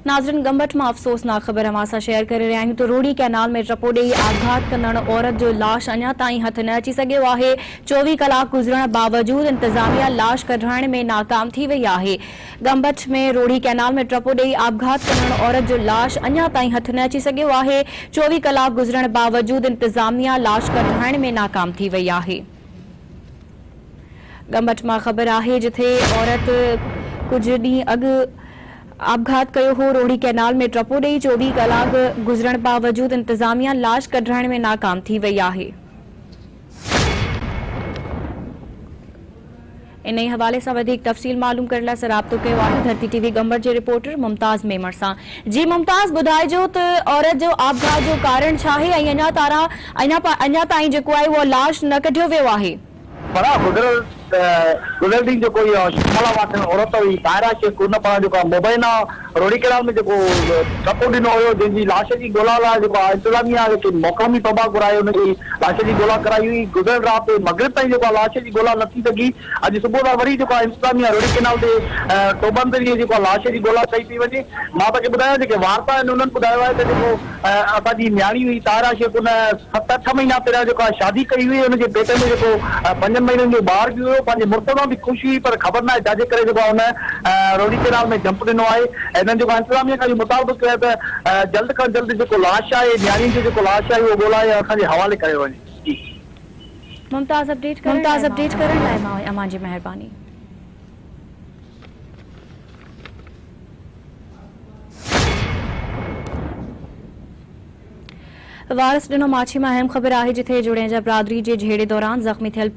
नाज़रीन गंबट में अफ़सोसनाक ख़बर हम सां शेयर करे रहिया आहियूं तो रोड़ी कैनाल में टपो ॾेई आघात कंदड़ औरत जो लाश अञा ताईं हथ न अची सघियो आहे। 24 कलाक गुज़रण बावजूद इंतज़ामिया लाश कढाइण में नाकाम थी वई आहे। गंबट में रोड़ी कैनाल में टपो ॾेई आघात कंदड़ औरत जो लाश अञा ताईं हथ न अची सघियो आहे। 24 कलाक गुज़रण बावजूद इंतज़ामिया लाश कढाइण में नाकाम थी वई आहे। गंबट में ख़बर आहे जिथे औरत कुछ ॾींहं अॻु आपघात कयो हो। रोड़ी कैनाल में टपो ॾेई 24 कलाक गुज़रण बावजूद इंतज़ामिया लाश कढाइण में नाकाम थी वई आहे। इन ही हवाले से वधिक तफ़सील मालूम करण लाइ राब्तो कयो आहे धरती टीवी गंबट जे रिपोर्टर मुमताज़ मेमण सां। जी मुमताज़, ॿुधाइजो त औरत जो आपघात जो कारण छा आहे ऐं अञा ताईं जेको आहे उहो लाश न कढियो वियो आहे। गुज़र ॾींहुं जेको इहो शिमला वासिन औरत हुई ताहिरा शेख उन पाण जेको मुबैना रोड़ी कैनाल में जेको टपो ॾिनो हुयो जंहिंजी लाश जी ॻोल्हा लाइ जेको इंतज़ामिया मौक़मी तौबा घुराए हुनजी लाश जी ॻोल्हा कराई हुई। गुज़िरियल राति मग़रिब ताईं जेको लाश जी ॻोल्हा न थी सघी। अॼु सुबुह खां वरी जेको इंतज़ामिया रोड़ी कैनाल ते टोबनि ज़रिए जेको लाश जी ॻोल्हा कई पई वञे। मां तव्हांखे ॿुधायां जेके वार्ता आहिनि उन्हनि ॿुधायो आहे त जेको असांजी न्याणी हुई ताहिरा शेख उन 7-8 महीना पहिरियां जेको शादी कई हुई। हुनजे पेट में जेको 5 महीननि जो ॿार बि हुयो। पंहिंजे मुड़ुस सां बि ख़ुशि हुई पर ख़बर न आहे छाजे करे जेको हुन रोड़ी कैनाल में जंप ॾिनो आहे। हिननि जेको इंतज़ामिया खां मुताबिक़ कयो त जल्द खां जल्द जेको लाश आहे न्याणी जो जेको लाश आहे उहो ॻोल्हाए असांजे हवाले कयो वञे। मुमताज़ अपडेट करण लाइ अमां जी महिरबानी। वारस ॾिनो माछी में अहम ख़बर आहे जिथे जुड़ेजा बिरादरी जे झेड़े दौरान ज़ख़्मी थियल